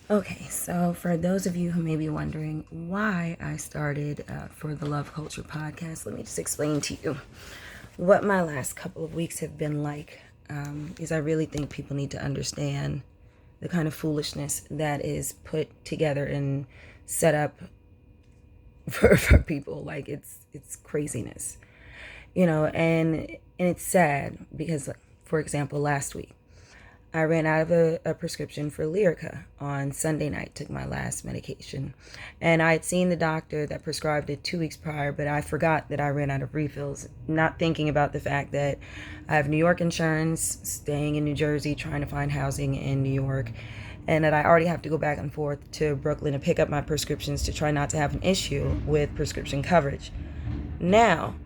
Okay, so for those of you who may be wondering why I started for the Love Culture podcast, let me just explain to you what my last couple of weeks have been like. Is I really think people need to understand the kind of foolishness that is put together and set up for people. Like it's craziness, and it's sad because, for example, last week I ran out of a prescription for Lyrica on Sunday night, took my last medication. And I had seen the doctor that prescribed it 2 weeks prior, but I forgot that I ran out of refills, not thinking about the fact that I have New York insurance, staying in New Jersey, trying to find housing in New York, and that I already have to go back and forth to Brooklyn to pick up my prescriptions to try not to have an issue with prescription coverage. Now,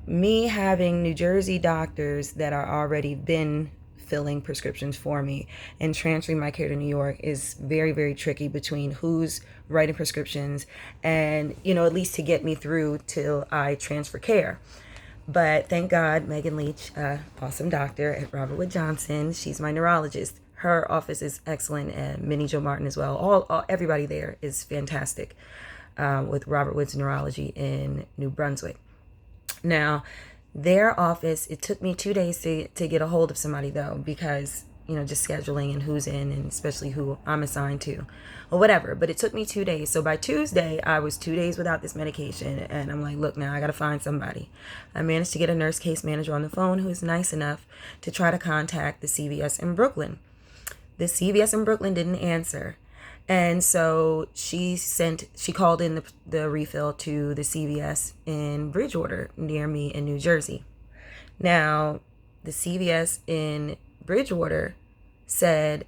me having New Jersey doctors that are already been filling prescriptions for me and transferring my care to New York is very, very tricky between who's writing prescriptions and, at least to get me through till I transfer care. But thank God, Megan Leach, awesome doctor at Robert Wood Johnson, she's my neurologist. Her office is excellent, and Minnie Jo Martin as well. Everybody there is fantastic with Robert Wood's Neurology in New Brunswick. Now, their office, it took me 2 days to get a hold of somebody, though, because, just scheduling and who's in and especially who I'm assigned to or whatever. But it took me 2 days. So by Tuesday, I was 2 days without this medication. And I'm like, look, now I got to find somebody. I managed to get a nurse case manager on the phone who is nice enough to try to contact the CVS in Brooklyn. The CVS in Brooklyn didn't answer. And so she called in the refill to the CVS in Bridgewater near me in New Jersey. Now, the CVS in Bridgewater said,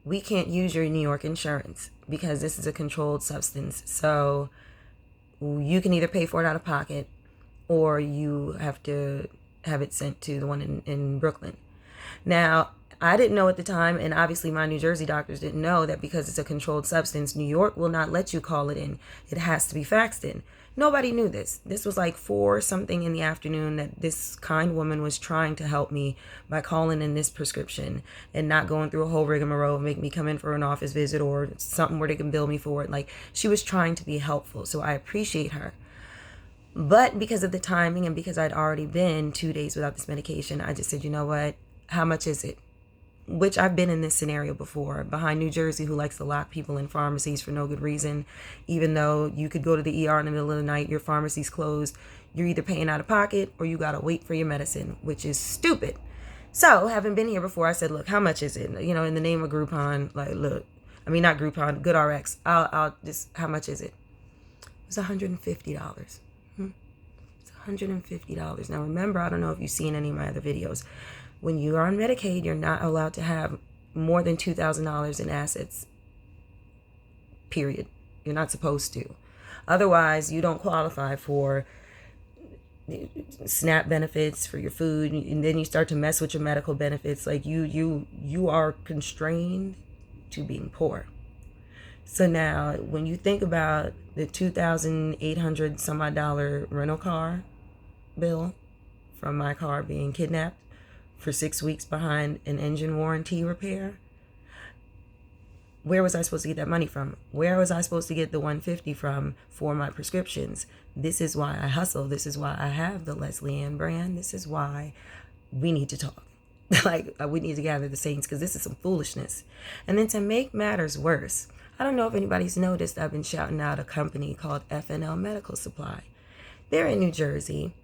we can't use your New York insurance because this is a controlled substance. So you can either pay for it out of pocket or you have to have it sent to the one in Brooklyn. Now, I didn't know at the time, and obviously my New Jersey doctors didn't know, that because it's a controlled substance, New York will not let you call it in. It has to be faxed in. Nobody knew this. This was like 4 something in the afternoon that this kind woman was trying to help me by calling in this prescription and not going through a whole rigmarole and make me come in for an office visit or something where they can bill me for it. Like, she was trying to be helpful, so I appreciate her. But because of the timing and because I'd already been 2 days without this medication, I just said, you know what? How much is it? Which I've been in this scenario before, behind New Jersey, who likes to lock people in pharmacies for no good reason. Even though you could go to the ER in the middle of the night, your pharmacy's closed, you're either paying out of pocket or you gotta wait for your medicine, which is stupid. So, having been here before, I said, look, how much is it? In the name of Groupon, like, look, I mean, not Groupon, GoodRx, I'll just, how much is it? It was $150. It's $150. Now, remember, I don't know if you've seen any of my other videos. When you are on Medicaid, you're not allowed to have more than $2,000 in assets, period. You're not supposed to. Otherwise, you don't qualify for SNAP benefits for your food, and then you start to mess with your medical benefits. Like, you are constrained to being poor. So now, when you think about the $2,800 some odd dollar rental car bill from my car being kidnapped for 6 weeks behind an engine warranty repair, where was I supposed to get that money from? Where was I supposed to get the $150 from for my prescriptions? This is why I hustle. This is why I have the Lesley Ann brand. This is why we need to talk. We need to gather the saints, because this is some foolishness. And then to make matters worse, I don't know if anybody's noticed, I've been shouting out a company called FNL Medical Supply. They're in New Jersey.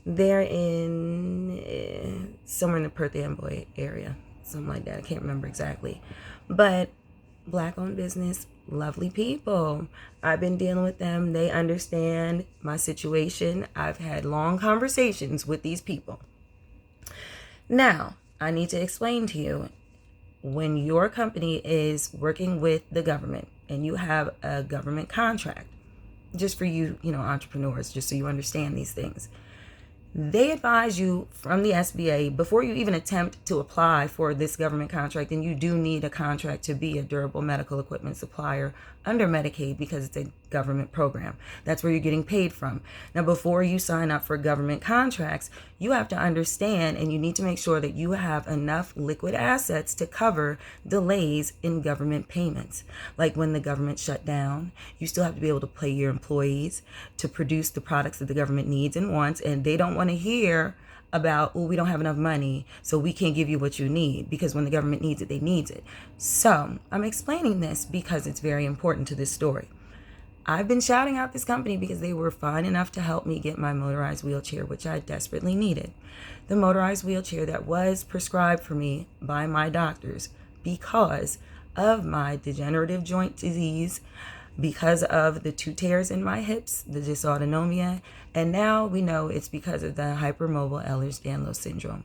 They're in somewhere in the Perth Amboy area, something like that. I can't remember exactly. But Black-owned business, lovely people. I've been dealing with them. They understand my situation. I've had long conversations with these people. Now, I need to explain to you, when your company is working with the government and you have a government contract, just for you, entrepreneurs, just so you understand these things, They advise you from the SBA before you even attempt to apply for this government contract, and you do need a contract to be a durable medical equipment supplier under Medicaid because it's a government program. That's where you're getting paid from. Now, before you sign up for government contracts, you have to understand and you need to make sure that you have enough liquid assets to cover delays in government payments. Like when the government shut down, you still have to be able to pay your employees to produce the products that the government needs and wants, and they don't want to hear about, well, we don't have enough money, so we can't give you what you need, because when the government needs it, they need it. So I'm explaining this because it's very important to this story. I've been shouting out this company because they were fine enough to help me get my motorized wheelchair, which I desperately needed. The motorized wheelchair that was prescribed for me by my doctors because of my degenerative joint disease, because of the 2 tears in my hips, the dysautonomia, and now we know it's because of the hypermobile Ehlers-Danlos syndrome.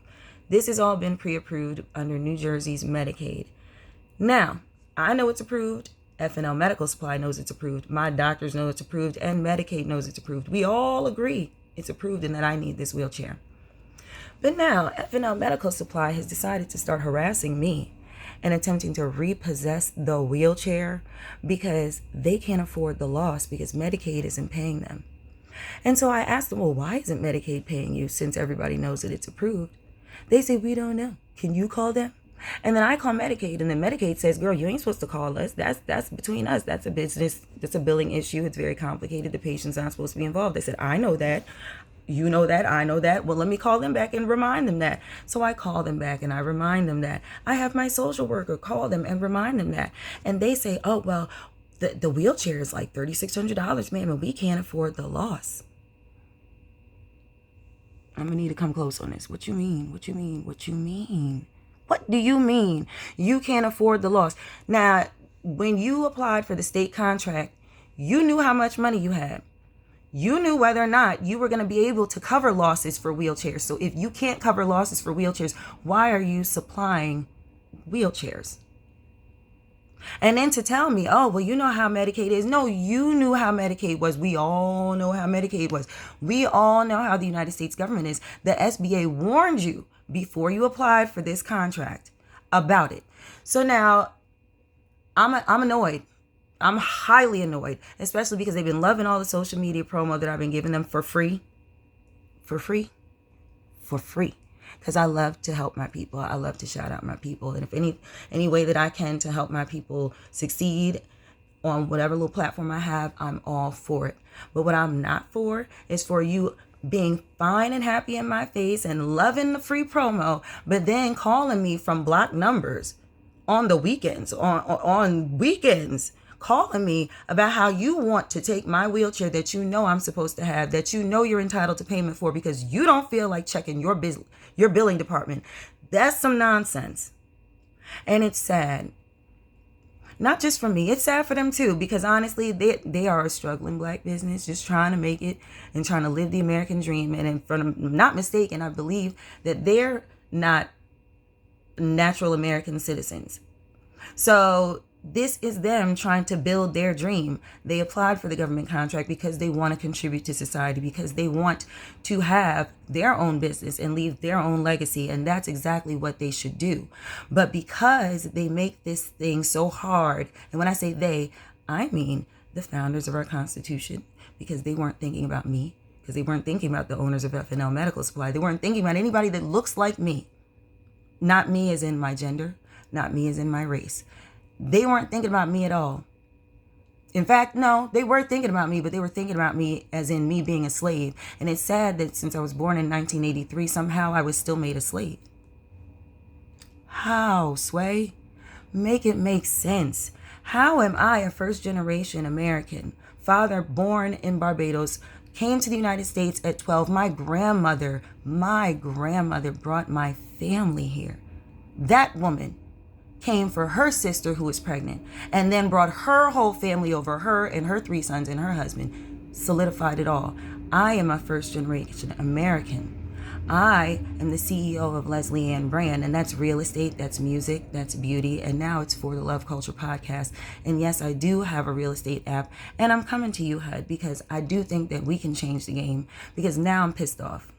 This has all been pre-approved under New Jersey's Medicaid. Now, I know it's approved. FNL Medical Supply knows it's approved. My doctors know it's approved, and Medicaid knows it's approved. We all agree it's approved and that I need this wheelchair. But now, FNL Medical Supply has decided to start harassing me and attempting to repossess the wheelchair because they can't afford the loss because Medicaid isn't paying them. And so I asked them, well, why isn't Medicaid paying you since everybody knows that it's approved? They say, we don't know. Can you call them? And then I call Medicaid, and then Medicaid says, girl, you ain't supposed to call us. That's between us. That's a business. That's a billing issue. It's very complicated. The patient's not supposed to be involved. They said, I know that. You know that, I know that. Well, let me call them back and remind them that. So I call them back and I remind them that. I have my social worker call them and remind them that. And they say, oh, well, the wheelchair is like $3,600, ma'am, and we can't afford the loss. I'm going to need to come close on this. What you mean? What you mean? What you mean? What do you mean? You can't afford the loss. Now, when you applied for the state contract, you knew how much money you had. You knew whether or not you were going to be able to cover losses for wheelchairs. So if you can't cover losses for wheelchairs, why are you supplying wheelchairs? And then to tell me, oh, well, you know how Medicaid is. No, you knew how Medicaid was. We all know how Medicaid was. We all know how the United States government is. The SBA warned you before you applied for this contract about it. So now I'm annoyed. I'm highly annoyed, especially because they've been loving all the social media promo that I've been giving them for free. Because I love to help my people. I love to shout out my people. And if any way that I can to help my people succeed on whatever little platform I have, I'm all for it. But what I'm not for is for you being fine and happy in my face and loving the free promo, but then calling me from blocked numbers on the weekends, on weekends, calling me about how you want to take my wheelchair that you know I'm supposed to have, that you know you're entitled to payment for because you don't feel like checking your billing department. That's some nonsense. And it's sad. Not just for me, it's sad for them too, because honestly, they are a struggling Black business, just trying to make it and trying to live the American dream. And if I'm not mistaken, I believe that they're not natural American citizens. So this is them trying to build their dream. They applied for the government contract because they want to contribute to society, because they want to have their own business and leave their own legacy. And that's exactly what they should do. But because they make this thing so hard, and when I say they, I mean the founders of our Constitution, because they weren't thinking about me, because they weren't thinking about the owners of FNL Medical Supply. They weren't thinking about anybody that looks like me. Not me as in my gender, not me as in my race. They weren't thinking about me at all. In fact, no, they were thinking about me, but they were thinking about me as in me being a slave. And it's sad that since I was born in 1983, somehow I was still made a slave. How, Sway? Make it make sense. How am I a first-generation American, father born in Barbados, came to the United States at 12. My grandmother brought my family here. That woman came for her sister who was pregnant and then brought her whole family over, her and her 3 sons and her husband, solidified it all. I am a first generation American. I am the CEO of Lesley brand, and that's real estate, that's music, that's beauty, and now it's for the Love Culture podcast. And yes, I do have a real estate app, and I'm coming to you, HUD, because I do think that we can change the game, because now I'm pissed off.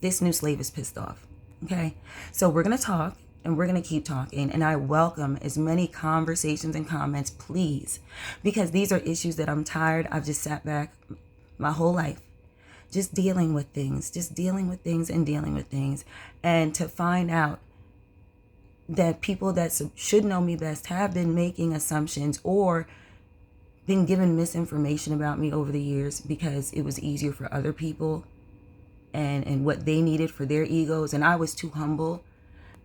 This new slave is pissed off. Okay? So we're going to talk and we're going to keep talking. And I welcome as many conversations and comments, please, because these are issues that I'm tired. I've just sat back my whole life just dealing with things and dealing with things. And to find out that people that should know me best have been making assumptions or been given misinformation about me over the years because it was easier for other people and what they needed for their egos. And I was too humble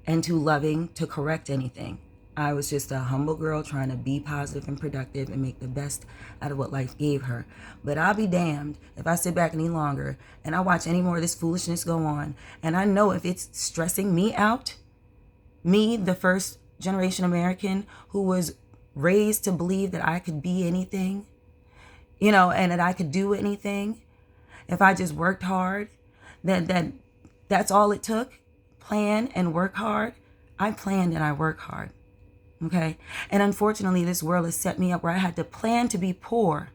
and too loving to correct anything. I was just a humble girl trying to be positive and productive and make the best out of what life gave her. But I'll be damned if I sit back any longer and I watch any more of this foolishness go on. And I know if it's stressing me out, me, the first generation American who was raised to believe that I could be anything, and that I could do anything if I just worked hard, that's all it took. Plan and work hard. I planned and I work hard. Okay. And unfortunately, this world has set me up where I had to plan to be poor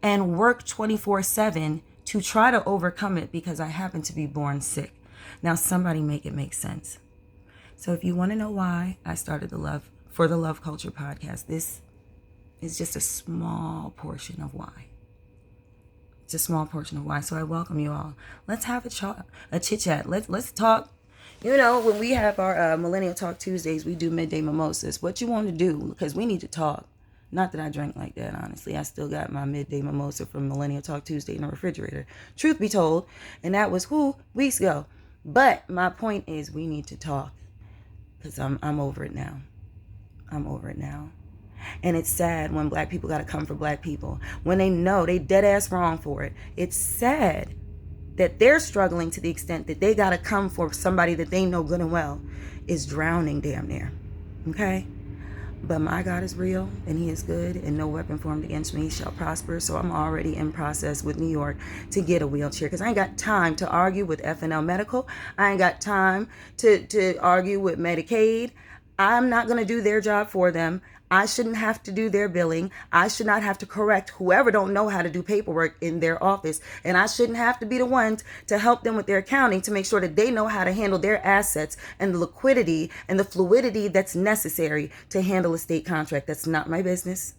and work 24/7 to try to overcome it because I happen to be born sick. Now, somebody make it make sense. So if you want to know why I started the Love Culture podcast, this is just a small portion of why. It's a small portion of why. So I welcome you all. Let's have a chit chat. Let's talk. When we have our Millennial Talk Tuesdays, we do midday mimosas. What you want to do? Because we need to talk. Not that I drink like that, honestly. I still got my midday mimosa from Millennial Talk Tuesday in the refrigerator. Truth be told. And that was weeks ago. But my point is we need to talk. Because I'm over it now. I'm over it now. And it's sad when black people got to come for black people. When they know they dead ass wrong for it. It's sad that they're struggling to the extent that they got to come for somebody that they know good and well is drowning damn near. Okay? But my God is real and he is good and no weapon formed against me shall prosper. So I'm already in process with New York to get a wheelchair because I ain't got time to argue with FNL Medical. I ain't got time to argue with Medicaid. I'm not going to do their job for them. I shouldn't have to do their billing. I should not have to correct whoever don't know how to do paperwork in their office. And I shouldn't have to be the ones to help them with their accounting to make sure that they know how to handle their assets and the liquidity and the fluidity that's necessary to handle a state contract. That's not my business.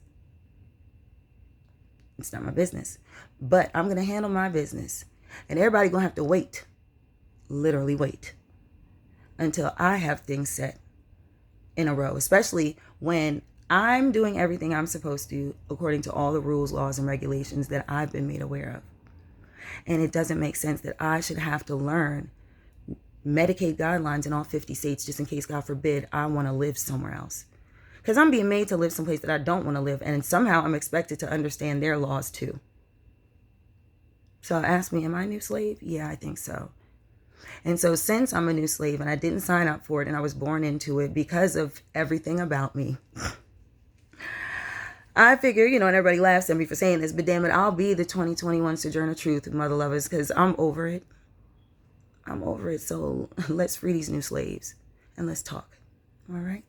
It's not my business. But I'm going to handle my business. And everybody going to have to wait. Literally wait. Until I have things set in a row. Especially when I'm doing everything I'm supposed to according to all the rules, laws, and regulations that I've been made aware of. And it doesn't make sense that I should have to learn Medicaid guidelines in all 50 states just in case, God forbid, I want to live somewhere else. Because I'm being made to live someplace that I don't want to live. And somehow I'm expected to understand their laws too. So ask me, am I a new slave? Yeah, I think so. And so since I'm a new slave and I didn't sign up for it and I was born into it because of everything about me, I figure, and everybody laughs at me for saying this, but damn it, I'll be the 2021 Sojourner Truth, mother lovers, because I'm over it. I'm over it. So let's free these new slaves and let's talk. All right.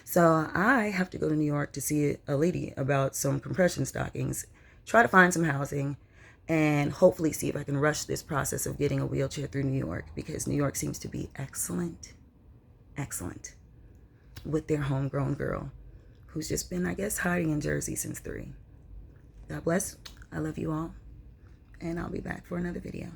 So I have to go to New York to see a lady about some compression stockings, try to find some housing, and hopefully see if I can rush this process of getting a wheelchair through New York, because New York seems to be excellent with their homegrown girl who's just been, I guess, hiding in Jersey since 3. God bless. I love you all. And I'll be back for another video.